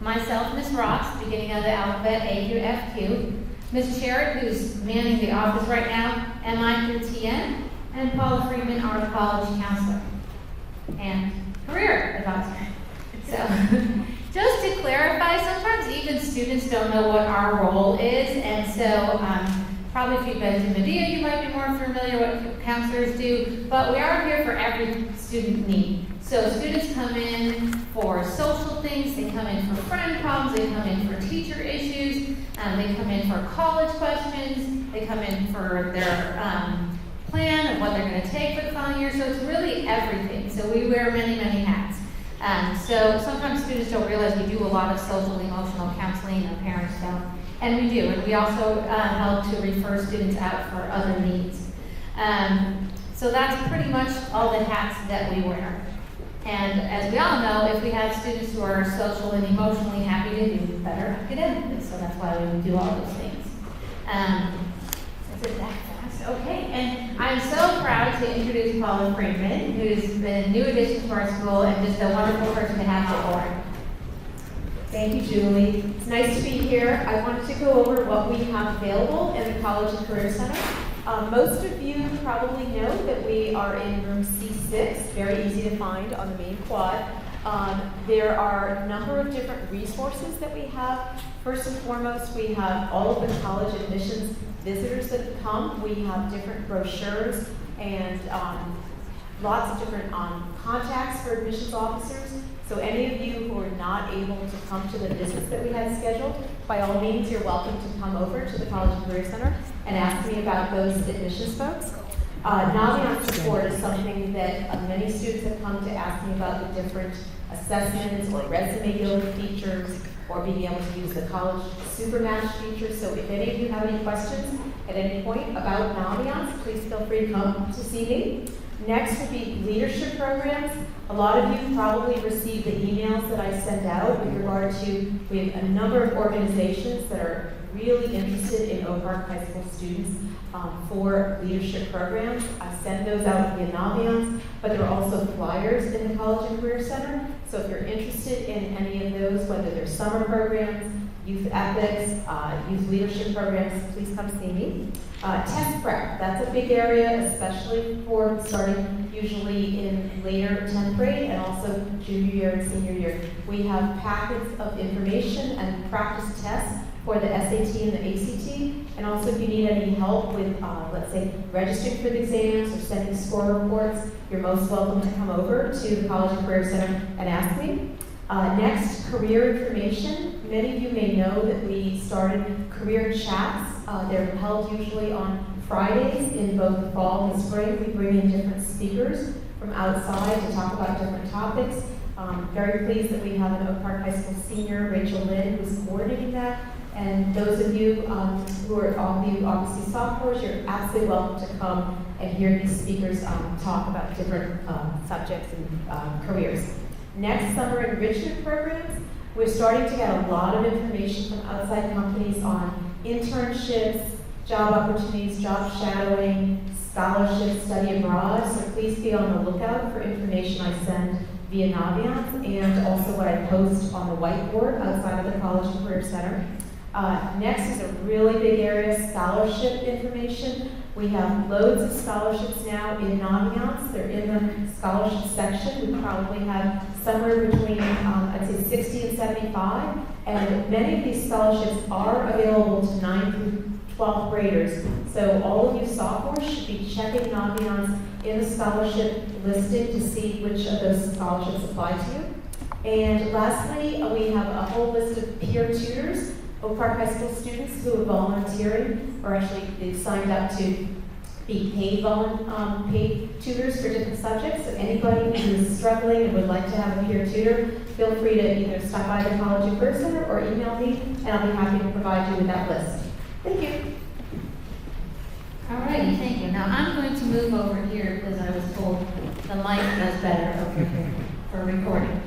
myself, Ms. Ross, beginning of the alphabet A through FQ, Ms. Sherritt, who's manning the office right now, MI through TN, and Paula Freeman, our college counselor and career advisor. So, just to clarify, sometimes even students don't know what our role is, and so probably if you've been to Medea, you might be more familiar what counselors do, but we are here for every student need. So students come in for social things, they come in for friend problems, they come in for teacher issues, they come in for college questions, they come in for their plan of what they're going to take for the following year. So it's really everything. So we wear many, many hats. So sometimes students don't realize we do a lot of social and emotional counseling, and parents don't. And we do. And we also help to refer students out for other needs. So that's pretty much all the hats that we wear. And as we all know, if we have students who are social and emotionally happy to do better academically. So that's why we do all those things. Is it that fast? Okay. And I'm so proud to introduce Paula Freeman, who's been a new addition to our school and just a wonderful person to have on board. Thank you, Julie. It's nice to be here. I wanted to go over what we have available in the College and Career Center. Most of you probably know that we are in room C6, very easy to find on the main quad. There are a number of different resources that we have. First and foremost, we have all of the college admissions visitors that come. We have different brochures and lots of different contacts for admissions officers. So any of you who are not able to come to the visits that we had scheduled, by all means, you're welcome to come over to the College and Career Center and ask me about those admissions folks. Naviance support is something that many students have come to ask me about, the different assessments or resume building features, or being able to use the college SuperMatch feature. So if any of you have any questions at any point about Naviance, please feel free to come to see me. Next will be leadership programs. A lot of you probably received the emails that I sent out with regard to, we have a number of organizations that are really interested in Oak Park High School students for leadership programs. I send those out via Naviance, but there are also flyers in the College and Career Center. So if you're interested in any of those, whether they're summer programs, youth ethics, youth leadership programs, please come see me. Test prep, that's a big area, especially for starting usually in later 10th grade and also junior year and senior year. We have packets of information and practice tests for the SAT and the ACT, and also if you need any help with, let's say, registering for the exams or sending score reports, you're most welcome to come over to the College and Career Center and ask me. Next, career information. Many of you may know that we started career chats. They're held usually on Fridays in both the fall and the spring. We bring in different speakers from outside to talk about different topics. Very pleased that we have an Oak Park High School senior, Rachel Lynn, who's coordinating that. And those of you who are obviously sophomores, you're absolutely welcome to come and hear these speakers talk about different subjects and careers. Next, summer enrichment programs. We're starting to get a lot of information from outside companies on internships, job opportunities, job shadowing, scholarships, study abroad. So please be on the lookout for information I send via Naviance and also what I post on the whiteboard outside of the College and Career Center. Next is a really big area, scholarship information. We have loads of scholarships now in Naviance. They're in the scholarship section. We probably have somewhere between, I'd say 60 and 75. And many of these scholarships are available to 9th through 12th graders. So all of you sophomores should be checking Naviance in the scholarship listing to see which of those scholarships apply to you. And lastly, we have a whole list of peer tutors. Oak Park High School students who are volunteering, or actually they've signed up to be paid tutors for different subjects. So anybody who is struggling and would like to have a peer tutor, feel free to either stop by the College and Career Center or email me, and I'll be happy to provide you with that list. Thank you. All righty, thank you. Now I'm going to move over here because I was told the mic does better over here for recording.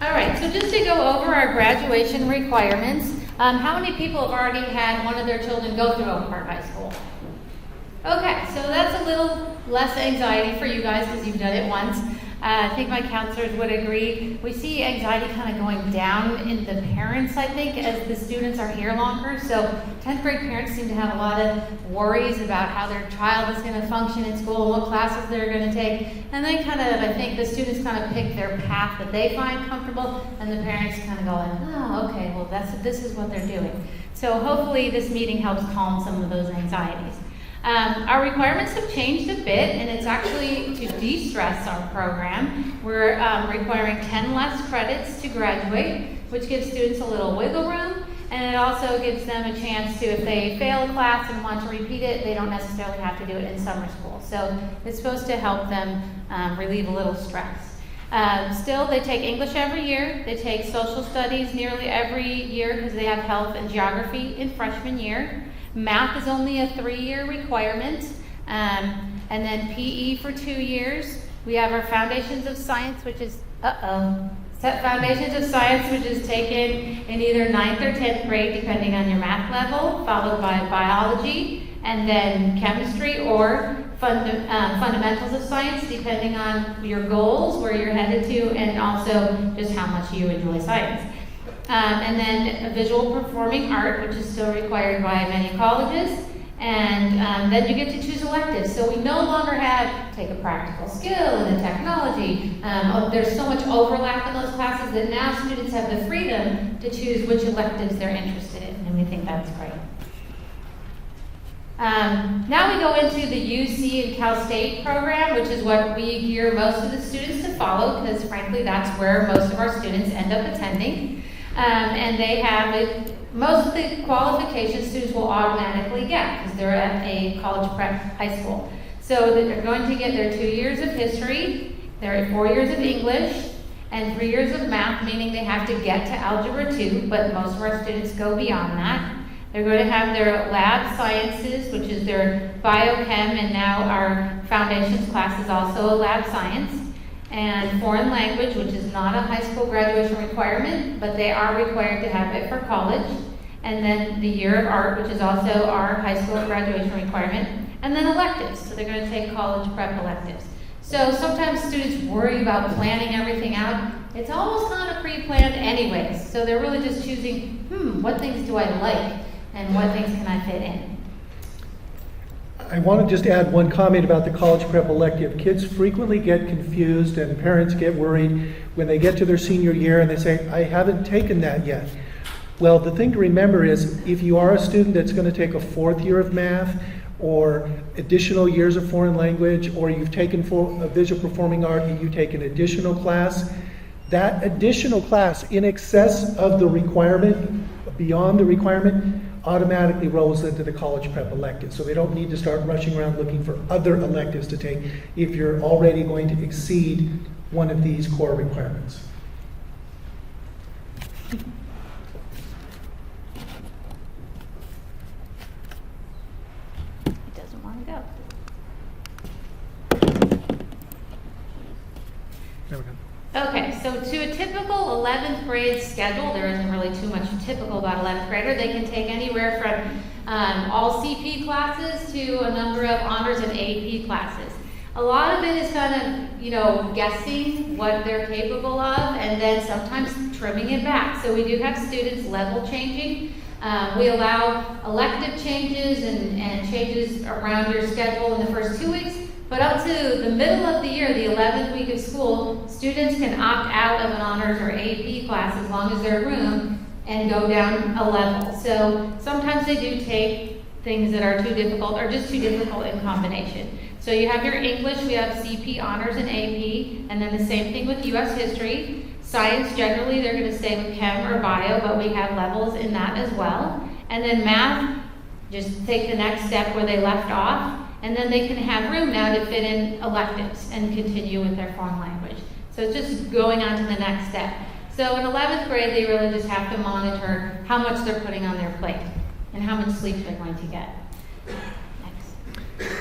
All right, so just to go over our graduation requirements, how many people have already had one of their children go through Oak Park High School? Okay, so that's a little less anxiety for you guys because you've done it once. I think my counselors would agree. We see anxiety kind of going down in the parents, I think, as the students are here longer. So 10th grade parents seem to have a lot of worries about how their child is going to function in school, what classes they're going to take. And they kind of, I think the students kind of pick their path that they find comfortable, and the parents kind of go, oh, okay, well, this is what they're doing. So hopefully this meeting helps calm some of those anxieties. Our requirements have changed a bit, and it's actually to de-stress our program. We're requiring 10 less credits to graduate, which gives students a little wiggle room, and it also gives them a chance to, if they fail a class and want to repeat it, they don't necessarily have to do it in summer school. So it's supposed to help them relieve a little stress. Still, they take English every year. They take social studies nearly every year because they have health and geography in freshman year. Math is only a 3-year requirement, and then PE for 2 years. We have our Foundations of Science, which is, Foundations of Science, which is taken in either 9th or 10th grade, depending on your math level, followed by biology, and then chemistry or fundamentals of science, depending on your goals, where you're headed to, and also just how much you enjoy science. And then visual performing art, which is still required by many colleges. And then you get to choose electives. So we no longer have take a practical skill and a technology. There's so much overlap in those classes that now students have the freedom to choose which electives they're interested in, and we think that's great. Now we go into the UC and Cal State program, which is what we gear most of the students to follow, because frankly that's where most of our students end up attending. And they have most of the qualifications students will automatically get because they're at a college prep high school. So they're going to get their 2 years of history, their 4 years of English, and 3 years of math, meaning they have to get to Algebra 2, but most of our students go beyond that. They're going to have their lab sciences, which is their biochem, and now our foundations class is also a lab science. And foreign language, which is not a high school graduation requirement, but they are required to have it for college. And then the year of art, which is also our high school graduation requirement. And then electives, so they're going to take college prep electives. So sometimes students worry about planning everything out. It's almost kind of pre-planned anyways. So they're really just choosing, what things do I like and what things can I fit in? I want to just add one comment about the college prep elective. Kids frequently get confused and parents get worried when they get to their senior year and they say, I haven't taken that yet. Well, the thing to remember is if you are a student that's going to take a 4th year of math or additional years of foreign language, or you've taken a visual performing art and you take an additional class, that additional class in excess of the requirement, beyond the requirement, automatically rolls into the college prep elective. So they don't need to start rushing around looking for other electives to take if you're already going to exceed one of these core requirements. It doesn't want to go. There we go. Okay, so to a typical 11th grade schedule, there isn't really too much typical about 11th grader. They can take anywhere from all CP classes to a number of honors and AP classes. A lot of it is kind of, guessing what they're capable of and then sometimes trimming it back. So we do have students level changing. We allow elective changes and changes around your schedule in the first 2 weeks. But up to the middle of the year, the 11th week of school, students can opt out of an honors or AP class as long as they're room and go down a level. So sometimes they do take things that are too difficult or just too difficult in combination. So you have your English, we have CP, honors, and AP, and then the same thing with U.S. history. Science, generally, they're going to stay with chem or bio, but we have levels in that as well. And then math, just take the next step where they left off. And then they can have room now to fit in electives and continue with their foreign language. So it's just going on to the next step. So in 11th grade, they really just have to monitor how much they're putting on their plate and how much sleep they're going to get. Next.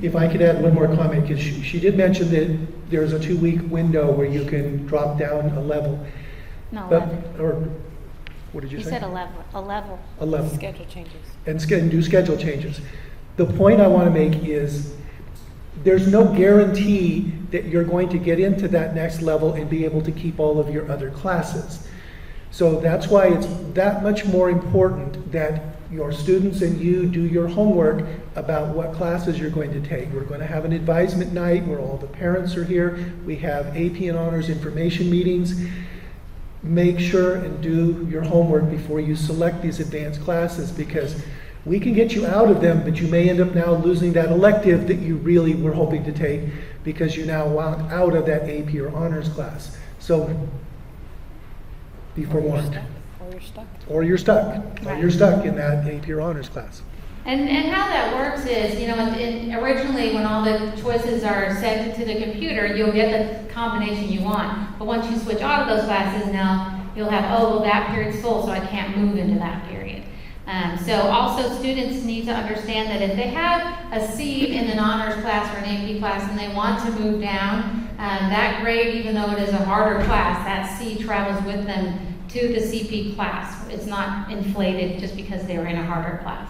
If I could add one more comment, because she did mention that there's a 2-week window where you can drop down a level. No, But, 11. or what did you say? You said a level. A level. Schedule changes. And do schedule changes. The point I want to make is there's no guarantee that you're going to get into that next level and be able to keep all of your other classes. So that's why it's that much more important that your students and you do your homework about what classes you're going to take. We're going to have an advisement night where all the parents are here. We have AP and Honors information meetings. Make sure and do your homework before you select these advanced classes, because we can get you out of them, but you may end up now losing that elective that you really were hoping to take because you now want out of that AP or Honors class. So be forewarned. Or you're stuck. Or you're stuck. Or Right. you're stuck in that AP or Honors class. And how that works is, originally when all the choices are sent to the computer, you'll get the combination you want. But once you switch out of those classes, now you'll have, that period's full, so I can't move into that period. So also students need to understand that if they have a C in an honors class or an AP class and they want to move down, that grade, even though it is a harder class, that C travels with them to the CP class. It's not inflated just because they were in a harder class.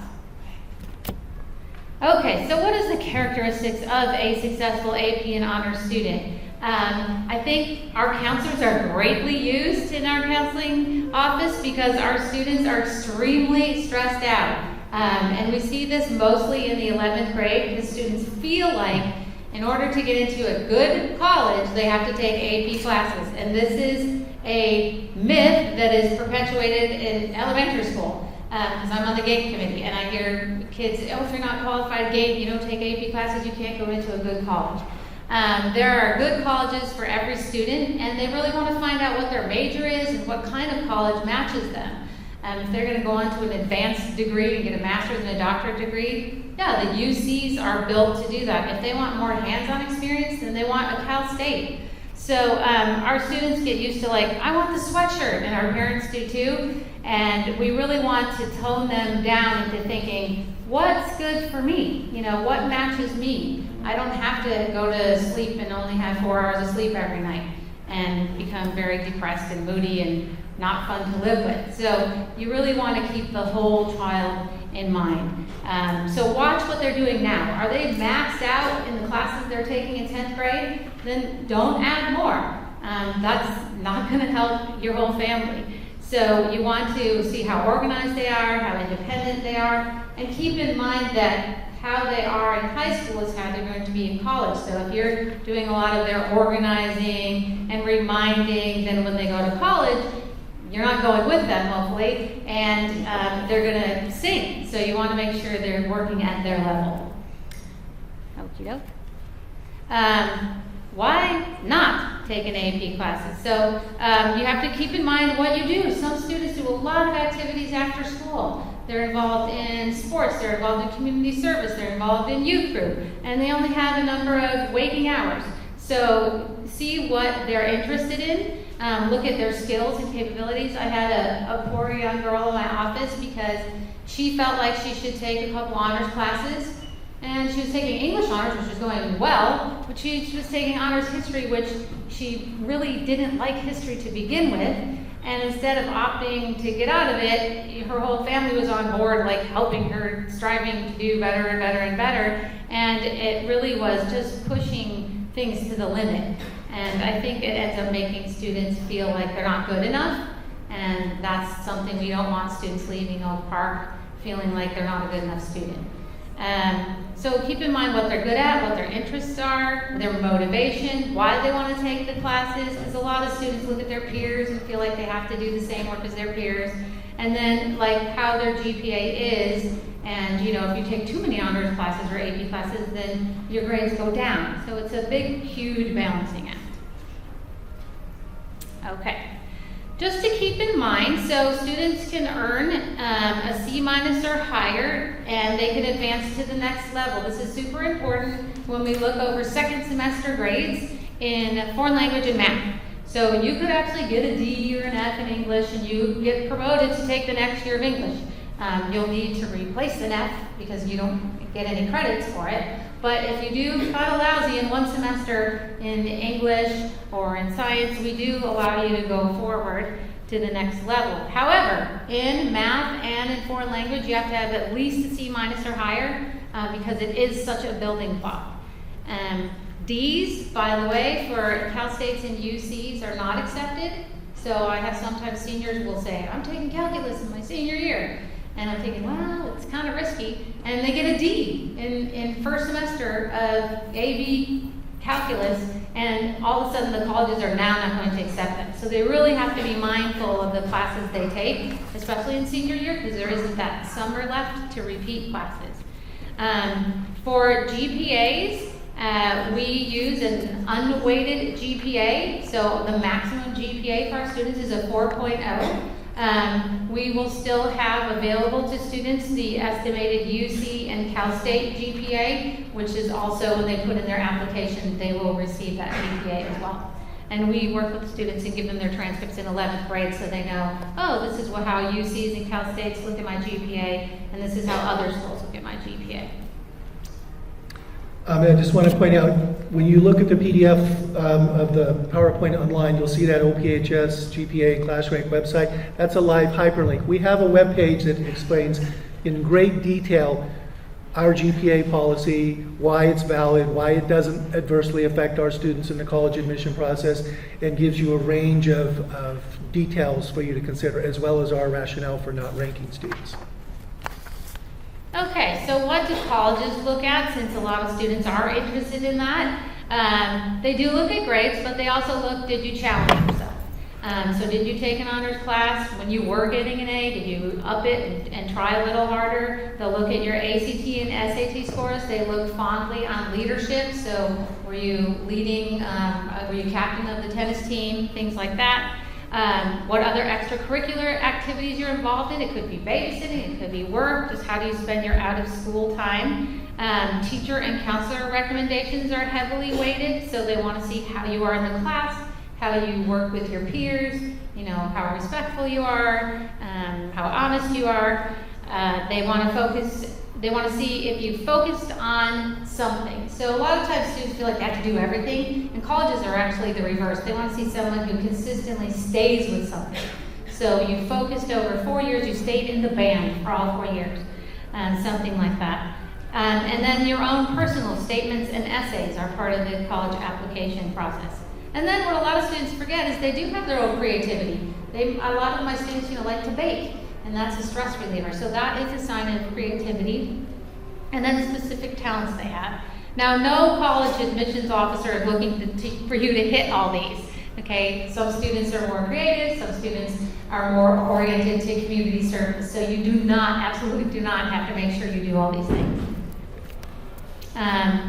Okay, so what is the characteristics of a successful AP and honors student? I think our counselors are greatly used in our counseling office because our students are extremely stressed out. And we see this mostly in the 11th grade because students feel like in order to get into a good college, they have to take AP classes. And this is a myth that is perpetuated in elementary school. Because I'm on the GATE committee, and I hear kids, if you're not qualified GATE, you don't take AP classes, you can't go into a good college. There are good colleges for every student, and they really want to find out what their major is and what kind of college matches them. If they're going to go on to an advanced degree and get a master's and a doctorate degree, the UCs are built to do that. If they want more hands-on experience, then they want a Cal State. So our students get used to I want the sweatshirt, and our parents do too. And we really want to tone them down into thinking, what's good for me? What matches me? I don't have to go to sleep and only have 4 hours of sleep every night and become very depressed and moody and not fun to live with. So you really want to keep the whole child in mind. So watch what they're doing now. Are they maxed out in the classes they're taking in 10th grade? Then don't add more. That's not going to help your whole family. So you want to see how organized they are, how independent they are, and keep in mind that how they are in high school is how they're going to be in college. So if you're doing a lot of their organizing and reminding, then when they go to college, you're not going with them, hopefully, and they're going to sing. So you want to make sure they're working at their level. Okie doke. Why not take an AP classes? So you have to keep in mind what you do. Some students do a lot of activities after school. They're involved in sports, they're involved in community service, they're involved in youth group, and they only have a number of waking hours. So see what they're interested in. Look at their skills and capabilities. I had a poor young girl in my office because she felt like she should take a couple honors classes. And she was taking English honors, which was going well, but she was taking honors history, which she really didn't like history to begin with. And instead of opting to get out of it, her whole family was on board, helping her, striving to do better and better and better. And it really was just pushing things to the limit. And I think it ends up making students feel like they're not good enough. And that's something we don't want students leaving Oak Park feeling like they're not a good enough student. So keep in mind what they're good at, what their interests are, their motivation, why they want to take the classes, because a lot of students look at their peers and feel like they have to do the same work as their peers, and then how their GPA is, and if you take too many honors classes or AP classes, then your grades go down. So it's a big, huge balancing act. Okay. Just to keep in mind, so students can earn a C- or higher, and they can advance to the next level. This is super important when we look over second semester grades in foreign language and math. So you could actually get a D or an F in English, and you get promoted to take the next year of English. You'll need to replace an F because you don't get any credits for it. But if you do kind of lousy in one semester in English or in science, we do allow you to go forward to the next level. However, in math and in foreign language, you have to have at least a C- or higher because it is such a building block. D's, by the way, for Cal States and UCs are not accepted. So I have sometimes seniors will say, I'm taking calculus in my senior year. And I'm thinking, well, it's kind of risky. And they get a D in first semester of AB calculus, and all of a sudden the colleges are now not going to accept them. So they really have to be mindful of the classes they take, especially in senior year, because there isn't that summer left to repeat classes. For GPAs, we use an unweighted GPA, so the maximum GPA for our students is a 4.0. We will still have available to students the estimated UC and Cal State GPA, which is also when they put in their application, they will receive that GPA as well. And we work with the students and give them their transcripts in 11th grade so they know, oh, this is how UCs and Cal States look at my GPA, and this is how other schools look at my GPA. I just want to point out, when you look at the PDF of the PowerPoint online, you'll see that OPHS GPA class rank website. That's a live hyperlink. We have a web page that explains in great detail our GPA policy, why it's valid, why it doesn't adversely affect our students in the college admission process, and gives you a range of details for you to consider, as well as our rationale for not ranking students. Okay, so what do colleges look at, since a lot of students are interested in that? They do look at grades, but they also look, did you challenge yourself? So did you take an honors class when you were getting an A? Did you up it and try a little harder? They'll look at your ACT and SAT scores. They look fondly on leadership. So were you leading, were you captain of the tennis team, things like that. What other extracurricular activities you're involved in. It could be babysitting, it could be work, just how do you spend your out of school time. Teacher and counselor recommendations are heavily weighted, so they want to see how you are in the class, how you work with your peers, how respectful you are, how honest you are. They want to see if you focused on something. So a lot of times students feel like they have to do everything, and colleges are actually the reverse. They want to see someone who consistently stays with something. So you focused over 4 years, you stayed in the band for all 4 years, something like that. And then your own personal statements and essays are part of the college application process. And then what a lot of students forget is they do have their own creativity. A lot of my students like to bake. And that's a stress reliever. So that is a sign of creativity. And then specific talents they have. Now, no college admissions officer is looking for you to hit all these. Okay, some students are more creative, some students are more oriented to community service. So you absolutely do not have to make sure you do all these things.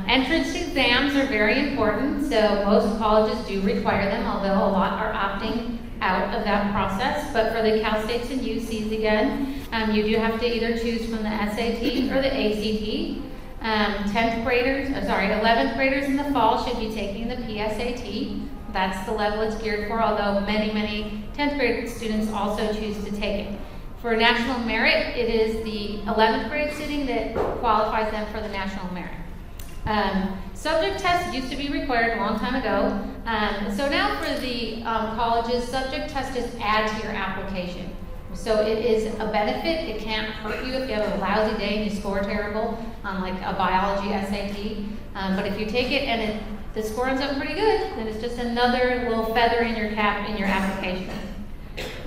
Entrance exams are very important. So most colleges do require them, although a lot are opting out of that process. But for the Cal States and UCs again, you do have to either choose from the SAT or the ACT. 11th graders in the fall should be taking the PSAT. That's the level it's geared for, although many 10th grade students also choose to take it. For national merit, it is the 11th grade sitting that qualifies them for the national merit. Subject tests used to be required a long time ago. So now for the colleges, subject tests just add to your application. So it is a benefit. It can't hurt you if you have a lousy day and you score terrible on like a biology SAT. But if you take it and the score ends up pretty good, then it's just another little feather in your cap in your application.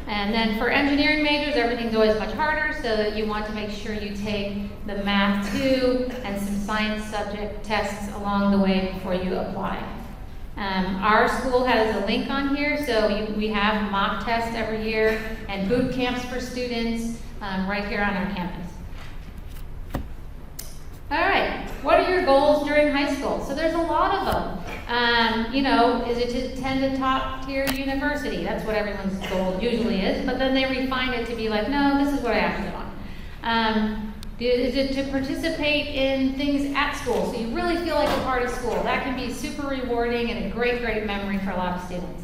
And then for engineering majors, everything's always much harder, so that you want to make sure you take the Math 2 and some science subject tests along the way before you apply. Our school has a link on here, so we have mock tests every year and boot camps for students right here on our campus. All right, what are your goals during high school? So there's a lot of them. Is it to attend a top tier university? That's what everyone's goal usually is, but then they refine it to be like, no, this is what I actually want. Is it to participate in things at school? So you really feel like a part of school. That can be super rewarding and a great memory for a lot of students.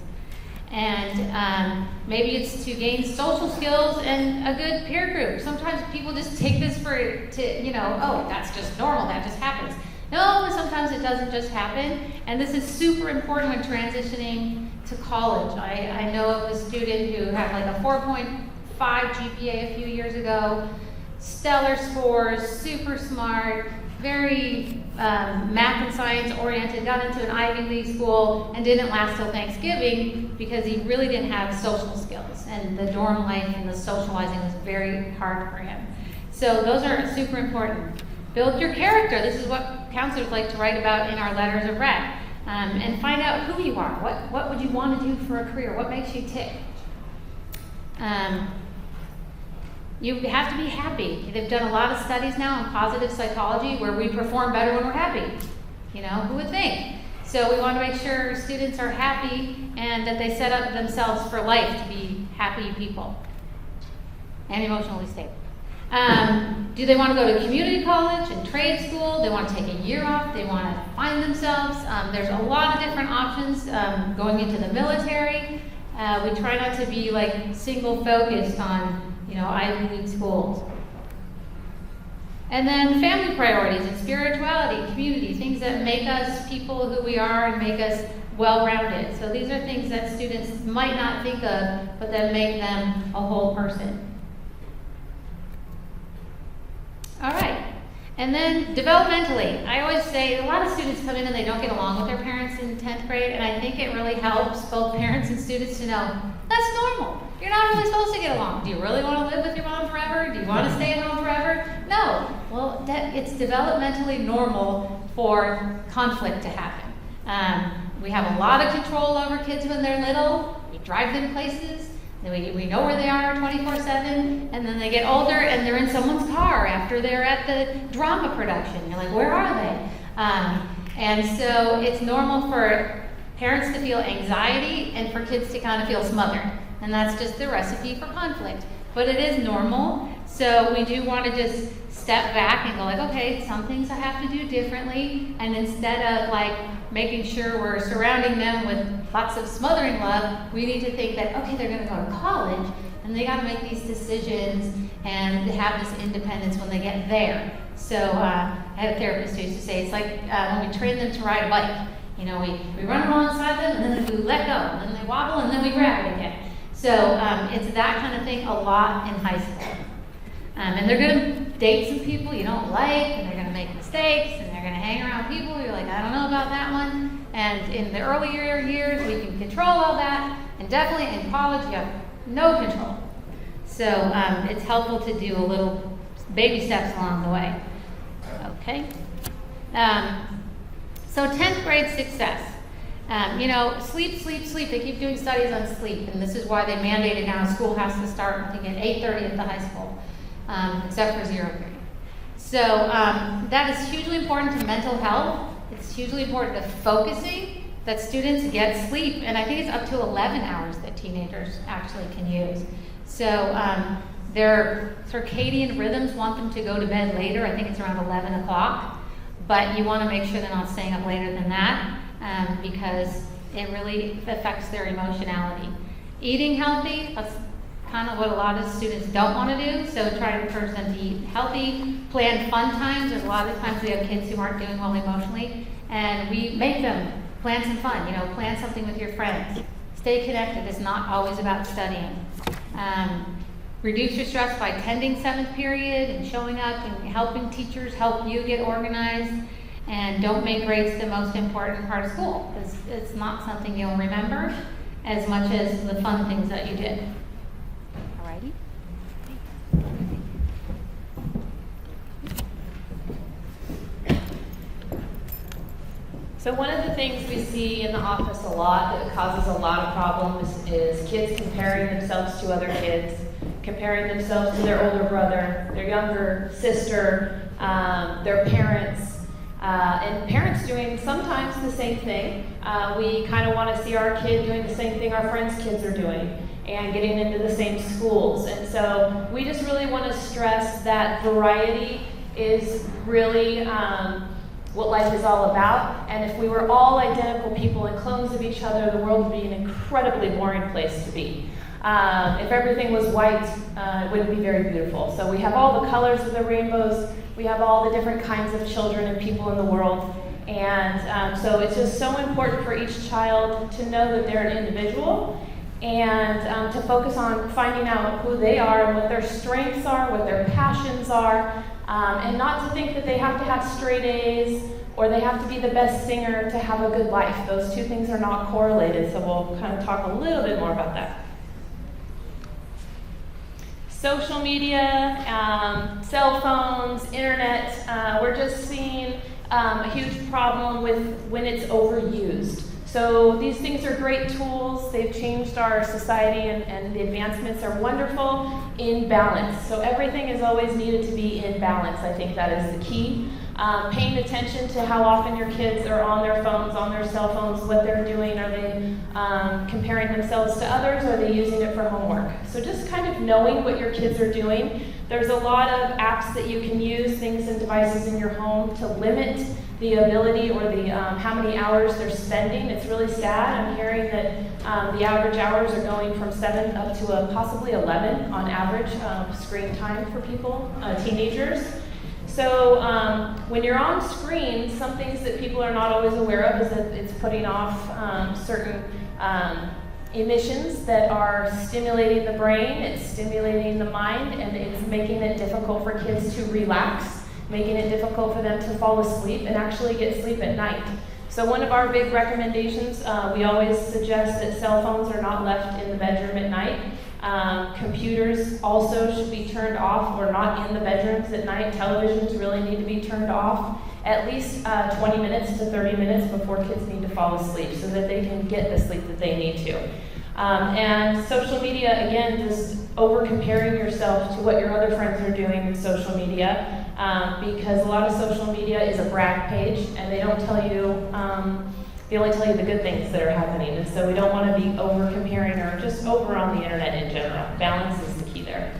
And maybe it's to gain social skills and a good peer group. Sometimes people just take this oh, that's just normal, that just happens. No, sometimes it doesn't just happen. And this is super important when transitioning to college. I know of a student who had like a 4.5 GPA a few years ago, stellar scores, super smart, very math and science oriented, got into an Ivy League school, and didn't last till Thanksgiving because he really didn't have social skills, and the dorm life and the socializing was very hard for him. So those are super important. Build your character. This is what counselors like to write about in our letters of rec. And find out who you are. What would you want to do for a career? What makes you tick? You have to be happy. They've done a lot of studies now on positive psychology where we perform better when we're happy. You know, who would think? So we want to make sure students are happy and that they set up themselves for life to be happy people and emotionally stable. Do they want to go to community college and trade school? They want to take a year off. They want to find themselves. There's a lot of different options. Going into the military. We try not to be like single focused on, Ivy League schools. And then family priorities and spirituality, community, things that make us people who we are and make us well-rounded. So these are things that students might not think of, but that make them a whole person. All right. And then developmentally, I always say a lot of students come in and they don't get along with their parents in 10th grade, and I think it really helps both parents and students to know that's normal. You're not really supposed to get along. Do you really want to live with your mom forever? Do you want to stay at home forever? No. Well, it's developmentally normal for conflict to happen. We have a lot of control over kids when they're little. We drive them places. We know where they are 24/7, and then they get older and they're in someone's car after they're at the drama production. You're like, where are they? And so it's normal for parents to feel anxiety and for kids to kind of feel smothered. And that's just the recipe for conflict. But it is normal, so we do want to just step back and go like, okay, some things I have to do differently, and instead of like making sure we're surrounding them with lots of smothering love, we need to think that, okay, they're going to go to college, and they got to make these decisions and have this independence when they get there. So I had a therapist who used to say, it's like when we train them to ride a bike. We run alongside them, and then we let go, and then they wobble, and then we grab it again. So it's that kind of thing a lot in high school. And they're going to date some people you don't like, and they're going to make mistakes, and they're going to hang around people you're like, I don't know about that one. And in the earlier years, we can control all that, and definitely in college, you have no control. So it's helpful to do a little baby steps along the way. Okay. So 10th grade success. Sleep. They keep doing studies on sleep, and this is why they mandated now school has to start, I think, at 8:30 at the high school, except for 0 period. So that is hugely important to mental health. It's hugely important to focusing, that students get sleep, and I think it's up to 11 hours that teenagers actually can use. So their circadian rhythms want them to go to bed later. I think it's around 11 o'clock, but you want to make sure they're not staying up later than that. Because it really affects their emotionality. Eating healthy, that's kind of what a lot of students don't want to do, so try to encourage them to eat healthy, plan fun times. There's a lot of times we have kids who aren't doing well emotionally, and we make them plan some fun, plan something with your friends. Stay connected. It's not always about studying. Reduce your stress by attending 7th period and showing up and helping teachers help you get organized. And don't make grades the most important part of school, because it's not something you'll remember as much as the fun things that you did. Alrighty. So one of the things we see in the office a lot that causes a lot of problems is kids comparing themselves to other kids, comparing themselves to their older brother, their younger sister, their parents. And parents doing sometimes the same thing. We kind of want to see our kid doing the same thing our friends' kids are doing and getting into the same schools. And so we just really want to stress that variety is really what life is all about. And if we were all identical people and clones of each other, the world would be an incredibly boring place to be. If everything was white, it wouldn't be very beautiful. So we have all the colors of the rainbows. We have all the different kinds of children and people in the world. And so it's just so important for each child to know that they're an individual and to focus on finding out who they are and what their strengths are, what their passions are, And not to think that they have to have straight A's or they have to be the best singer to have a good life. Those two things are not correlated, so we'll kind of talk a little bit more about that. Social media, cell phones, internet, we're just seeing a huge problem with when it's overused. So these things are great tools. They've changed our society and the advancements are wonderful in balance. So everything is always needed to be in balance. I think that is the key. Paying attention to how often your kids are on their phones, on their cell phones, what they're doing. Are they comparing themselves to others? Or are they using it for homework? So just kind of knowing what your kids are doing. There's a lot of apps that you can use, things and devices in your home to limit the ability or the how many hours they're spending. It's really sad. I'm hearing that the average hours are going from 7 up to possibly 11 on average screen time for people, teenagers. So when you're on screen, some things that people are not always aware of is that it's putting off certain emissions that are stimulating the brain, it's stimulating the mind, and it's making it difficult for kids to relax, making it difficult for them to fall asleep and actually get sleep at night. So one of our big recommendations, we always suggest that cell phones are not left in the bedroom at night. Computers also should be turned off or not in the bedrooms at night. Televisions really need to be turned off at least 20 minutes to 30 minutes before kids need to fall asleep so that they can get the sleep that they need to. And social media, again, just over-comparing yourself to what your other friends are doing with social media, because a lot of social media is a brag page, and they don't tell you, they only tell you the good things that are happening, and so we don't want to be over-comparing or just over on the internet in general. Balance is the key there.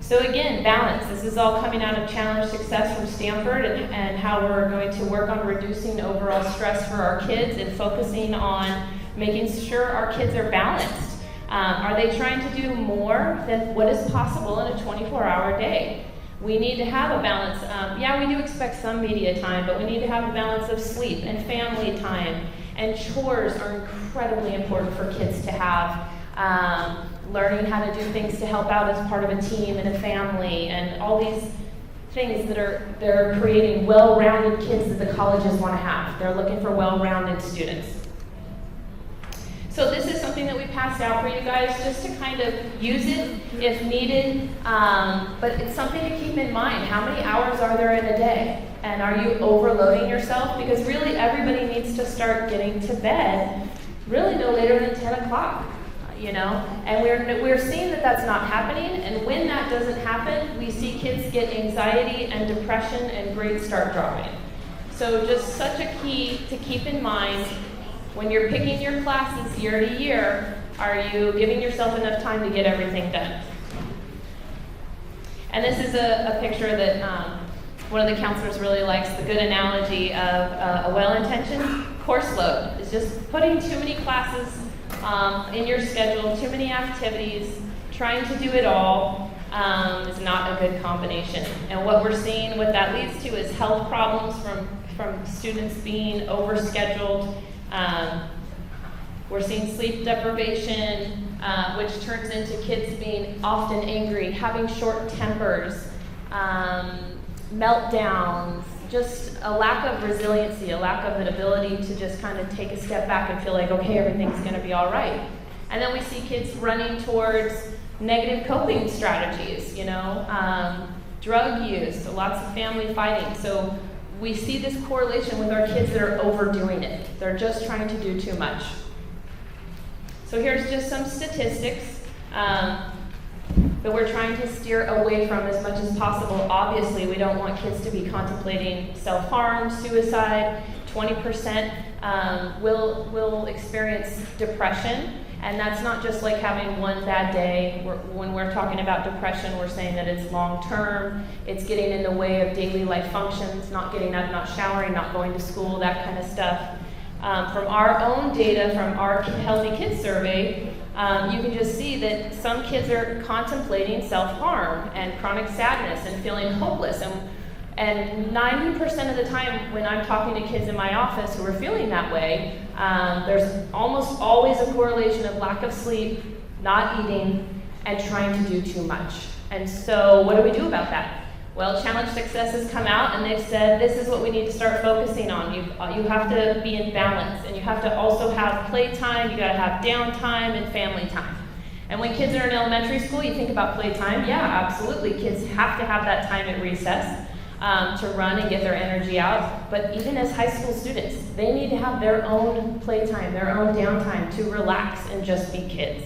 So again, balance. This is all coming out of Challenge Success from Stanford and how we're going to work on reducing overall stress for our kids and focusing on making sure our kids are balanced. Are they trying to do more than what is possible in a 24-hour day? We need to have a balance. Yeah, we do expect some media time, but we need to have a balance of sleep and family time. And chores are incredibly important for kids to have. Learning how to do things to help out as part of a team and a family, and all these things they're creating well-rounded kids that the colleges want to have. They're looking for well-rounded students. So this is something that we passed out for you guys just to kind of use it if needed, but it's something to keep in mind. How many hours are there in a day? And are you overloading yourself? Because really everybody needs to start getting to bed really no later than 10 o'clock. And we're seeing that that's not happening, and when that doesn't happen, we see kids get anxiety and depression and grades start dropping. So just such a key to keep in mind when you're picking your classes year to year. Are you giving yourself enough time to get everything done? And this is a picture that one of the counselors really likes, the good analogy of a well-intentioned course load. It's just putting too many classes in your schedule, too many activities, trying to do it all is not a good combination. And what we're seeing, what that leads to is health problems from students being overscheduled. We're seeing sleep deprivation, which turns into kids being often angry, having short tempers, meltdowns, just a lack of resiliency, a lack of an ability to just kind of take a step back and feel like, okay, everything's going to be all right. And then we see kids running towards negative coping strategies, drug use, lots of family fighting. So we see this correlation with our kids that are overdoing it. They're just trying to do too much. So here's just some statistics that we're trying to steer away from as much as possible. Obviously, we don't want kids to be contemplating self-harm, suicide. 20% will experience depression, and that's not just like having one bad day. When we're talking about depression, we're saying that it's long-term, it's getting in the way of daily life functions, not getting up, not showering, not going to school, that kind of stuff. From our own data, from our Healthy Kids survey, you can just see that some kids are contemplating self-harm and chronic sadness and feeling hopeless. And 90% of the time when I'm talking to kids in my office who are feeling that way, there's almost always a correlation of lack of sleep, not eating, and trying to do too much. And so what do we do about that? Well, Challenge Success has come out and they've said this is what we need to start focusing on. You have to be in balance, and you have to also have playtime, you gotta have downtime and family time. And when kids are in elementary school, you think about playtime. Yeah, absolutely, kids have to have that time at recess to run and get their energy out. But even as high school students, they need to have their own playtime, their own downtime to relax and just be kids.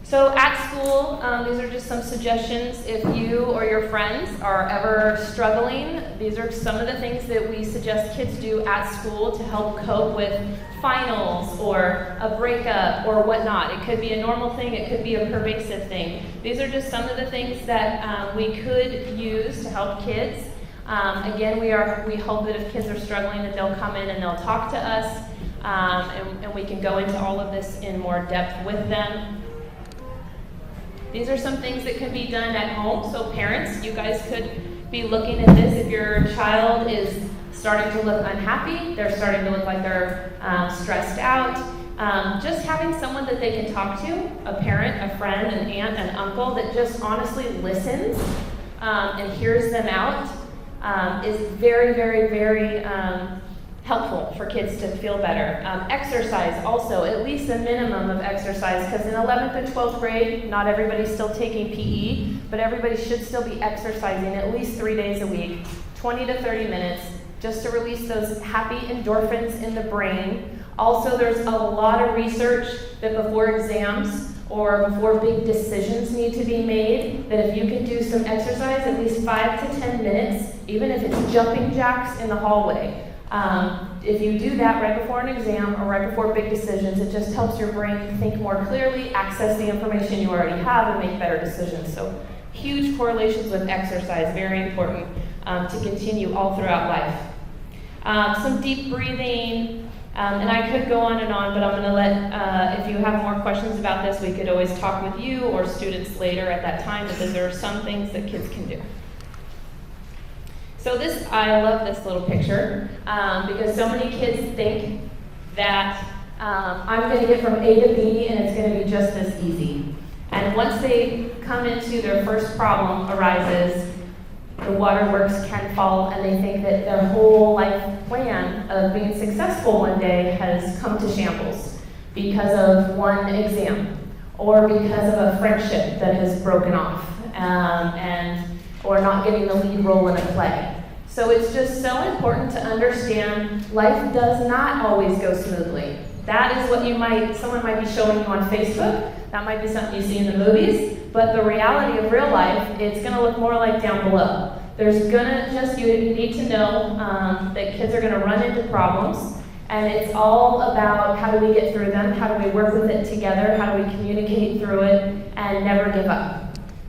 So at school, these are just some suggestions. If you or your friends are ever struggling, these are some of the things that we suggest kids do at school to help cope with finals or a breakup or whatnot. It could be a normal thing, it could be a pervasive thing. These are just some of the things that we could use to help kids. Again, we hope that if kids are struggling that they'll come in and they'll talk to us, and we can go into all of this in more depth with them. These are some things that can be done at home. So parents, you guys could be looking at this. If your child is starting to look unhappy, they're starting to look like they're stressed out, just having someone that they can talk to, a parent, a friend, an aunt, an uncle, that just honestly listens and hears them out is very, very, very helpful for kids to feel better. Exercise also, at least a minimum of exercise, because in 11th and 12th grade, not everybody's still taking PE, but everybody should still be exercising at least 3 days a week, 20 to 30 minutes, just to release those happy endorphins in the brain. Also, there's a lot of research that before exams or before big decisions need to be made, that if you can do some exercise, at least 5 to 10 minutes, even if it's jumping jacks in the hallway, if you do that right before an exam or right before big decisions, it just helps your brain think more clearly, access the information you already have, and make better decisions. So huge correlations with exercise, very important to continue all throughout life. Some deep breathing, and I could go on and on, but I'm going to let, if you have more questions about this, we could always talk with you or students later at that time, because there are some things that kids can do. So I love this little picture because so many kids think that I'm going to get from A to B and it's going to be just this easy. And once they come into their first problem arises, the waterworks can fall, and they think that their whole life plan of being successful one day has come to shambles because of one exam or because of a friendship that has broken off or not getting the lead role in a play. So it's just so important to understand life does not always go smoothly. That is what someone might be showing you on Facebook. That might be something you see in the movies. But the reality of real life, it's going to look more like down below. You need to know that kids are going to run into problems. And it's all about how do we get through them, how do we work with it together, how do we communicate through it, and never give up.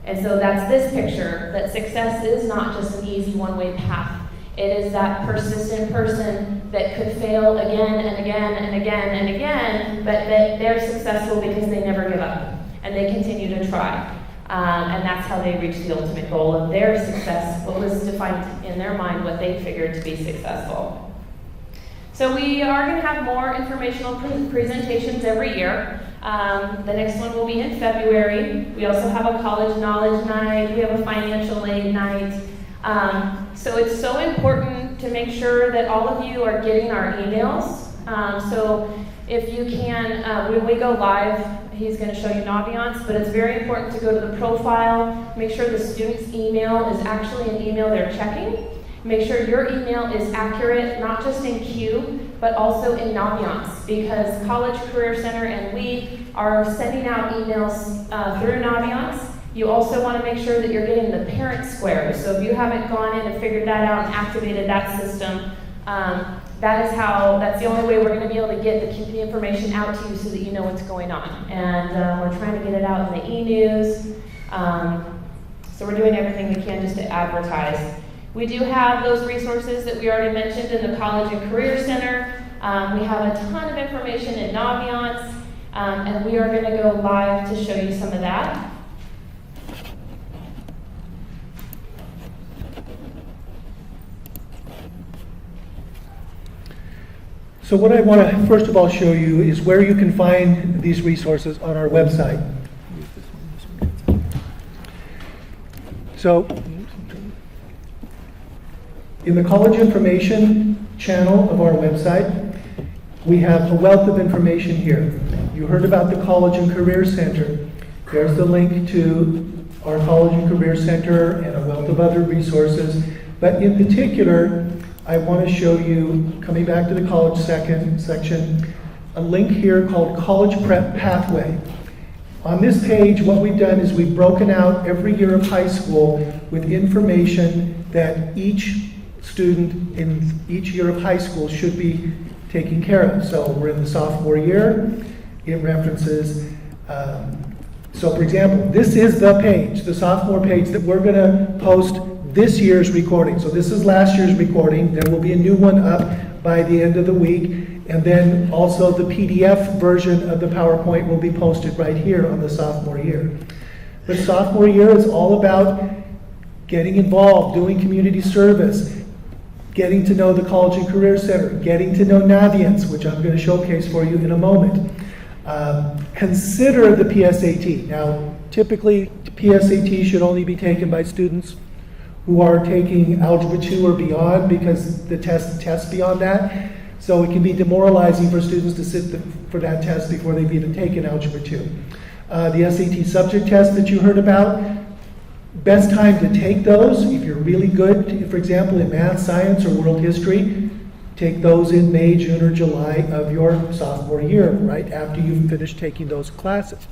And so that's this picture, that success is not just an easy one-way path. It is that persistent person that could fail again and again and again and again, but that they're successful because they never give up and they continue to try. And that's how they reach the ultimate goal of their success, what was defined in their mind, what they figured to be successful. So we are going to have more informational presentations every year. The next one will be in February. We also have a college knowledge night. We have a financial aid night. So it's so important to make sure that all of you are getting our emails. So if you can, when we go live, he's going to show you Naviance, but it's very important to go to the profile, make sure the student's email is actually an email they're checking. Make sure your email is accurate, not just in Q, but also in Naviance, because College Career Center and we are sending out emails through Naviance. You also want to make sure that you're getting the parent squares. So if you haven't gone in and figured that out and activated that system, that's the only way we're going to be able to get the information out to you so that you know what's going on. And we're trying to get it out in the e-news. So we're doing everything we can just to advertise. We do have those resources that we already mentioned in the College and Career Center. We have a ton of information in Naviance, and we are going to go live to show you some of that. So what I want to first of all show you is where you can find these resources on our website. So, in the college information channel of our website, we have a wealth of information here. You heard about the College and Career Center. There's the link to our College and Career Center and a wealth of other resources. But in particular, I want to show you, coming back to the college section, a link here called College Prep Pathway. On this page, what we've done is we've broken out every year of high school with information that each student in each year of high school should be taking care of. So we're in the sophomore year. It references, so for example, this is the page, the sophomore page that we're going to post this year's recording. So this is last year's recording. There will be a new one up by the end of the week. And then also the PDF version of the PowerPoint will be posted right here on the sophomore year. The sophomore year is all about getting involved, doing community service, getting to know the College and Career Center, getting to know Naviance, which I'm going to showcase for you in a moment. Consider the PSAT. Now, typically, PSAT should only be taken by students who are taking Algebra 2 or beyond, because the tests beyond that. So it can be demoralizing for students to sit for that test before they've even taken Algebra 2. The SAT subject test that you heard about, best time to take those, if you're really good, for example, in math, science, or world history, take those in May, June, or July of your sophomore year, right after you've finished taking those classes.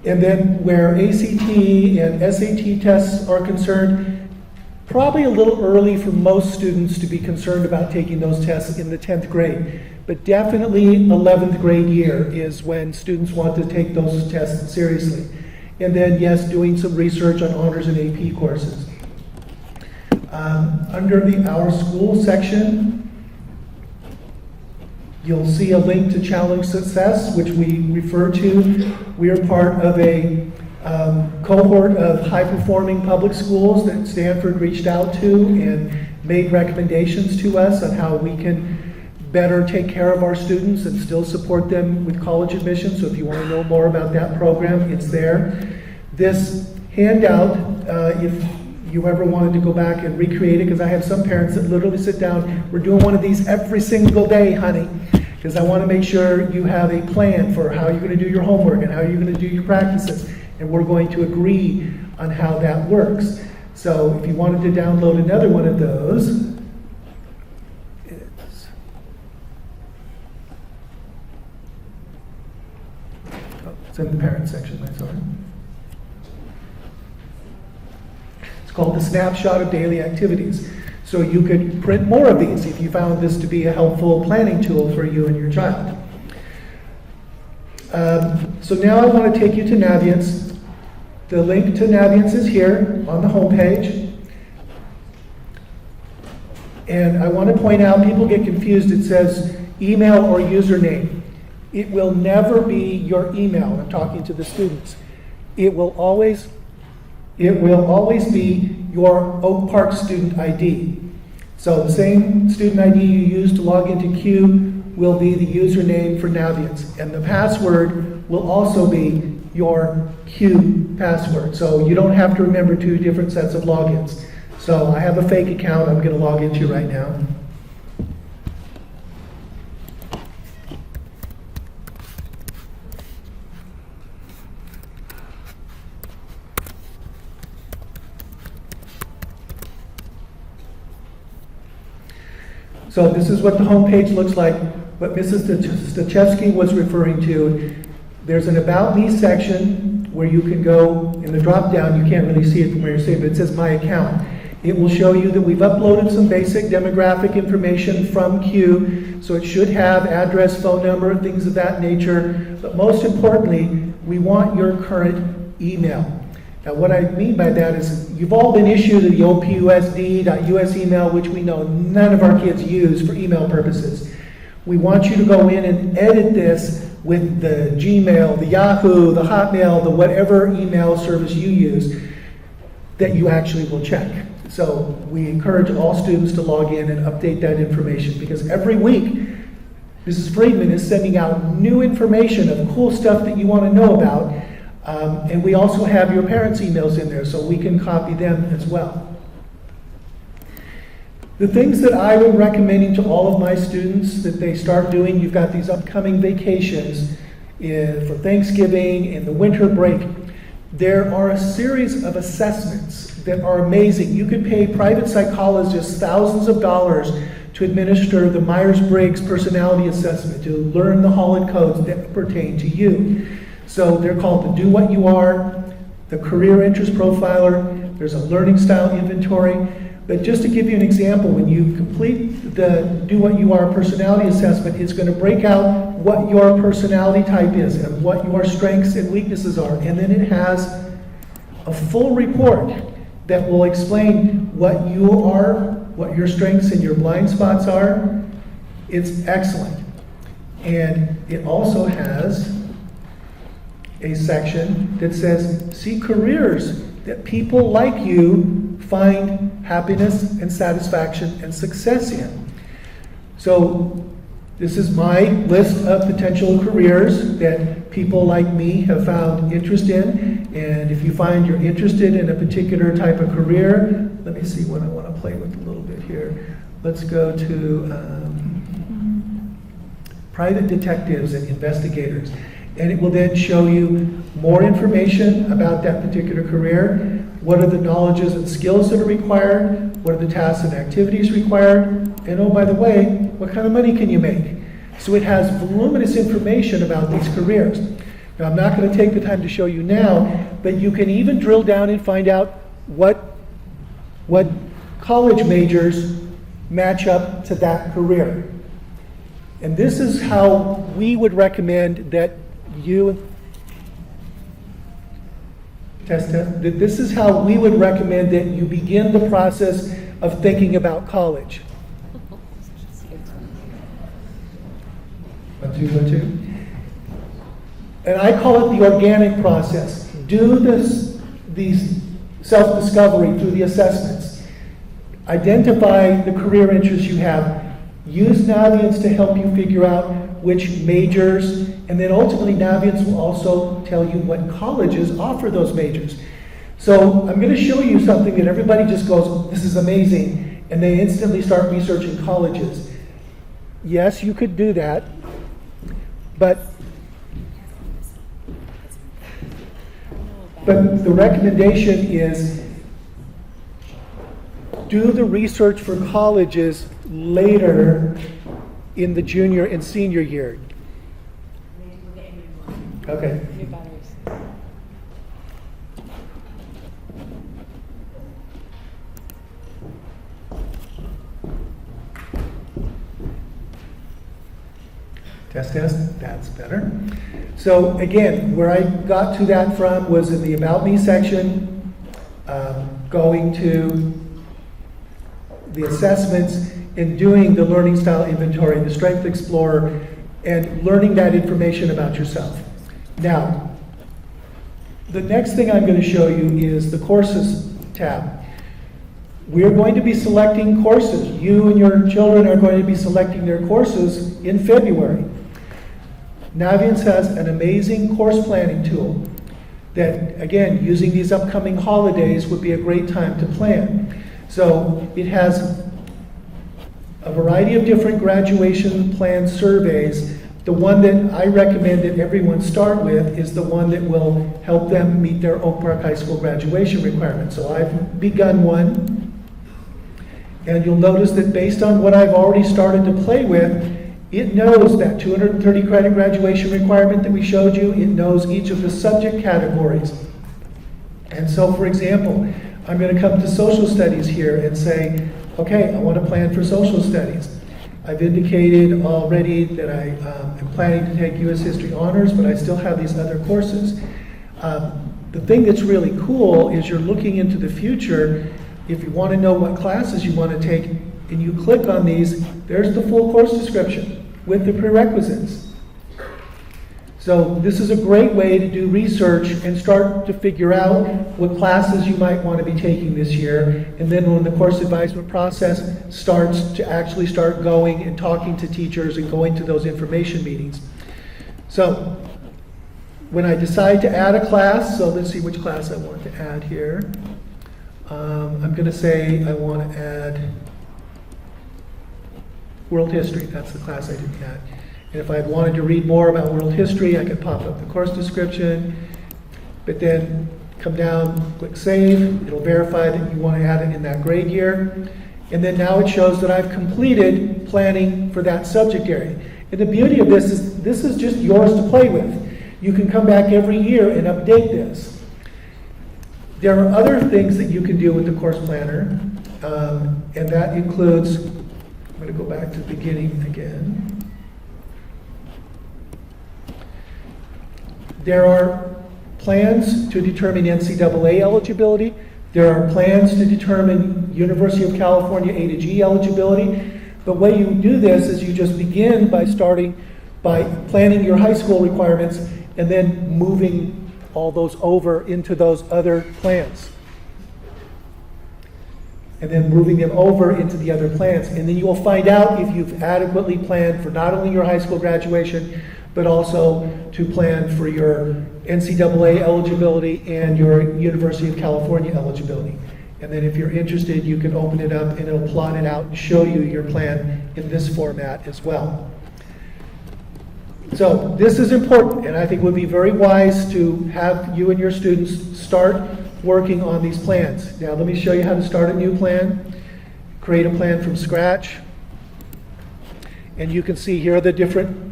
And then where ACT and SAT tests are concerned, probably a little early for most students to be concerned about taking those tests in the 10th grade. But definitely 11th grade year is when students want to take those tests seriously. And then, yes, doing some research on honors and AP courses. Under the Our School section, you'll see a link to Challenge Success, which we refer to. We are part of a cohort of high-performing public schools that Stanford reached out to and made recommendations to us on how we can better take care of our students and still support them with college admissions. So if you want to know more about that program, it's there. This handout, if you ever wanted to go back and recreate it, because I have some parents that literally sit down, we're doing one of these every single day, honey, because I want to make sure you have a plan for how you're going to do your homework and how you're going to do your practices, and we're going to agree on how that works. So if you wanted to download another one of those, it's in the parent section, I'm sorry. It's called the Snapshot of Daily Activities. So you could print more of these if you found this to be a helpful planning tool for you and your child. So now I want to take you to Naviance. The link to Naviance is here on the home page. And I want to point out, people get confused, it says email or username. It will never be your email. I'm talking to the students. It will always be your Oak Park student ID. So the same student ID you use to log into Q will be the username for Naviance. And the password will also be your Q password. So you don't have to remember two different sets of logins. So I have a fake account I'm going to log into right now. So this is what the home page looks like. What Mrs. Stachewski was referring to, there's an About Me section where you can go in the drop down. You can't really see it from where you're sitting, but it says My Account. It will show you that we've uploaded some basic demographic information from Q, so it should have address, phone number, things of that nature. But most importantly, we want your current email. Now, what I mean by that is you've all been issued the opusd.us email, which we know none of our kids use for email purposes. We want you to go in and edit this with the Gmail, the Yahoo, the Hotmail, the whatever email service you use that you actually will check. So we encourage all students to log in and update that information, because every week Mrs. Friedman is sending out new information of cool stuff that you want to know about. And we also have your parents' emails in there, so we can copy them as well. The things that I am recommending to all of my students that they start doing, you've got these upcoming vacations for Thanksgiving and the winter break. There are a series of assessments that are amazing. You can pay private psychologists thousands of dollars to administer the Myers-Briggs personality assessment, to learn the Holland codes that pertain to you. So they're called the Do What You Are, the Career Interest Profiler, there's a Learning Style Inventory. But just to give you an example, when you complete the Do What You Are personality assessment, it's going to break out what your personality type is and what your strengths and weaknesses are. And then it has a full report that will explain what you are, what your strengths and your blind spots are. It's excellent. And it also has a section that says, see careers that people like you find happiness and satisfaction and success in. So this is my list of potential careers that people like me have found interest in. And if you find you're interested in a particular type of career, let me see what I want to play with a little bit here. Let's go to private detectives and investigators. And it will then show you more information about that particular career. What are the knowledges and skills that are required? What are the tasks and activities required? And oh, by the way, what kind of money can you make? So it has voluminous information about these careers. Now, I'm not going to take the time to show you now, but you can even drill down and find out what college majors match up to that career. And this is how we would recommend that you this is how we would recommend that you begin the process of thinking about college. 1, 2, 1, 2. And I call it the organic process. Do these self-discovery through the assessments. Identify the career interests you have. Use Naviance to help you figure out which majors, and then ultimately Naviance will also tell you what colleges offer those majors. So I'm going to show you something that everybody just goes, this is amazing, and they instantly start researching colleges. Yes, you could do that, but the recommendation is do the research for colleges later in the junior and senior year. Okay. New batteries. Test, that's better. So again, where I got to that from was in the About Me section, going to the assessments and doing the Learning Style Inventory, the Strength Explorer, and learning that information about yourself. Now, the next thing I'm going to show you is the Courses tab. We're going to be selecting courses. You and your children are going to be selecting their courses in February. Naviance has an amazing course planning tool that, again, using these upcoming holidays would be a great time to plan. So it has a variety of different graduation plan surveys. The one that I recommend that everyone start with is the one that will help them meet their Oak Park High School graduation requirements. So I've begun one, and you'll notice that based on what I've already started to play with, it knows that 230 credit graduation requirement that we showed you. It knows each of the subject categories. And so, for example, I'm going to come to social studies here and say, okay, I want to plan for social studies. I've indicated already that I am planning to take U.S. History Honors, but I still have these other courses. The thing that's really cool is you're looking into the future. If you want to know what classes you want to take, and you click on these, there's the full course description with the prerequisites. So this is a great way to do research and start to figure out what classes you might want to be taking this year. And then when the course advisement process starts to actually start going and talking to teachers and going to those information meetings. So when I decide to add a class, so let's see which class I want to add here. I'm going to say I want to add World History. That's the class I didn't add. And if I wanted to read more about world history, I could pop up the course description, but then come down, click Save. It'll verify that you want to add it in that grade year. And then now it shows that I've completed planning for that subject area. And the beauty of this is just yours to play with. You can come back every year and update this. There are other things that you can do with the course planner, and that includes, I'm going to go back to the beginning again. There are plans to determine NCAA eligibility. There are plans to determine University of California A to G eligibility. The way you do this is you just begin by planning your high school requirements and then moving all those over into those other plans. And then moving them over into the other plans. And then you will find out if you've adequately planned for not only your high school graduation, but also to plan for your NCAA eligibility and your University of California eligibility. And then if you're interested, you can open it up and it'll plot it out and show you your plan in this format as well. So this is important, and I think it would be very wise to have you and your students start working on these plans. Now let me show you how to start a new plan. Create a plan from scratch. And you can see here are the different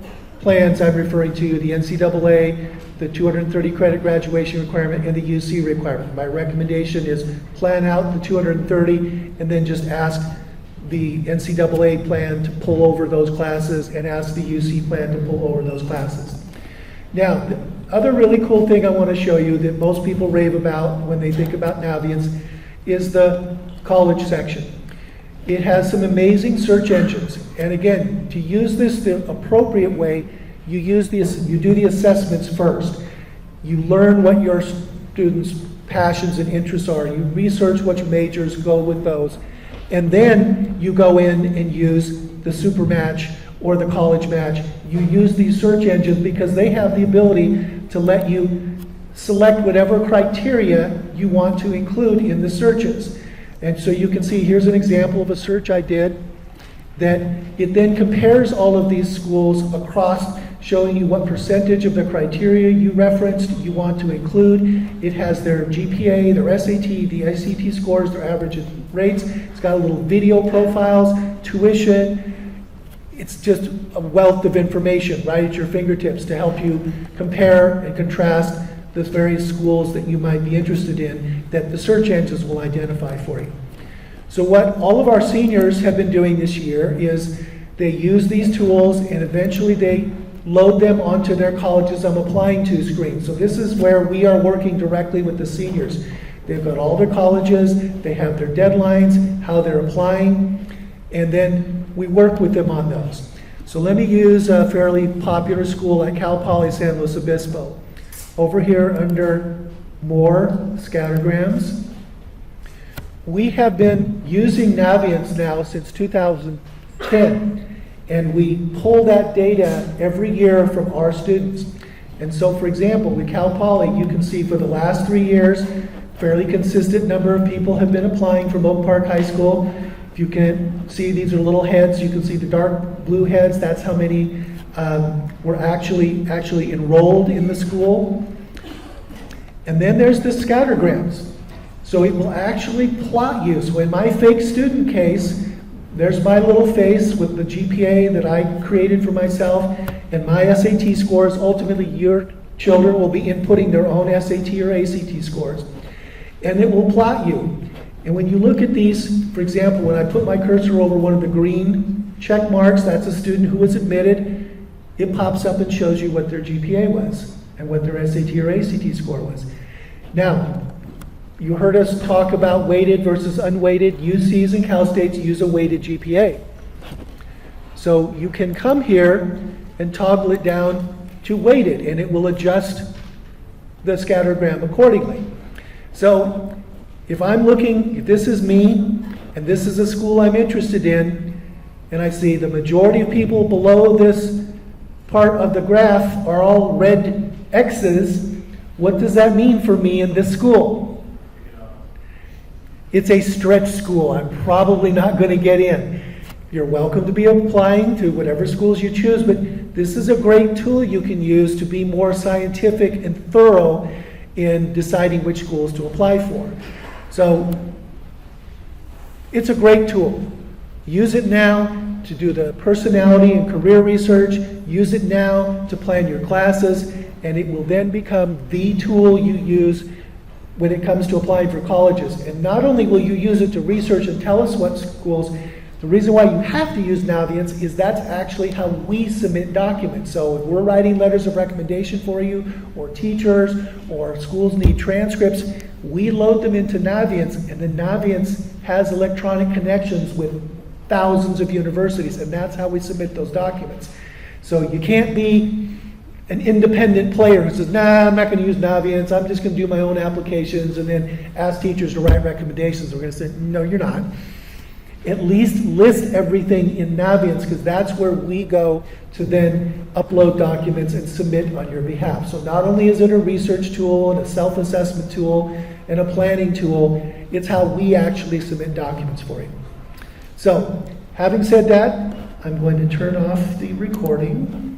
plans I'm referring to, the NCAA, the 230 credit graduation requirement, and the UC requirement. My recommendation is plan out the 230 and then just ask the NCAA plan to pull over those classes and ask the UC plan to pull over those classes. Now, the other really cool thing I want to show you that most people rave about when they think about Naviance is the college section. It has some amazing search engines. And again, to use this the appropriate way, you do the assessments first. You learn what your students' passions and interests are. You research which majors go with those. And then you go in and use the super match or the college match. You use these search engines because they have the ability to let you select whatever criteria you want to include in the searches. And so you can see, here's an example of a search I did that it then compares all of these schools across, showing you what percentage of the criteria you referenced you want to include. It has their GPA, their SAT, the ACT scores, their average rates. It's got a little video profiles, tuition. It's just a wealth of information right at your fingertips to help you compare and contrast the various schools that you might be interested in that the search engines will identify for you. So what all of our seniors have been doing this year is they use these tools and eventually they load them onto their colleges I'm applying to screen. So this is where we are working directly with the seniors. They've got all their colleges, they have their deadlines, how they're applying, and then we work with them on those. So let me use a fairly popular school at Cal Poly San Luis Obispo. Over here under More Scattergrams, we have been using Naviance now since 2010, and we pull that data every year from our students. And so, for example, with Cal Poly, you can see for the last 3 years, fairly consistent number of people have been applying from Oak Park High School. If you can see, these are little heads. You can see the dark blue heads. That's how many were actually enrolled in the school. And then there's the scattergrams. So it will actually plot you. So in my fake student case, there's my little face with the GPA that I created for myself and my SAT scores. Ultimately, your children will be inputting their own SAT or ACT scores. And it will plot you. And when you look at these, for example, when I put my cursor over one of the green check marks, that's a student who was admitted, it pops up and shows you what their GPA was and what their SAT or ACT score was. Now, you heard us talk about weighted versus unweighted. UCs and Cal States use a weighted GPA. So you can come here and toggle it down to weight it, and it will adjust the scattergram accordingly. So if I'm looking, if this is me, and this is a school I'm interested in, and I see the majority of people below this part of the graph are all red X's, what does that mean for me in this school? It's a stretch school. I'm probably not going to get in. You're welcome to be applying to whatever schools you choose, but this is a great tool you can use to be more scientific and thorough in deciding which schools to apply for. So it's a great tool. Use it now to do the personality and career research. Use it now to plan your classes, and it will then become the tool you use when it comes to applying for colleges. And not only will you use it to research and tell us what schools, the reason why you have to use Naviance is that's actually how we submit documents. So if we're writing letters of recommendation for you, or teachers, or schools need transcripts, we load them into Naviance, and then Naviance has electronic connections with thousands of universities, and that's how we submit those documents. So you can't be an independent player who says, nah, I'm not going to use Naviance, I'm just going to do my own applications and then ask teachers to write recommendations. We're going to say, no, you're not. At least list everything in Naviance, because that's where we go to then upload documents and submit on your behalf. So not only is it a research tool and a self-assessment tool and a planning tool, it's how we actually submit documents for you. So, having said that, I'm going to turn off the recording.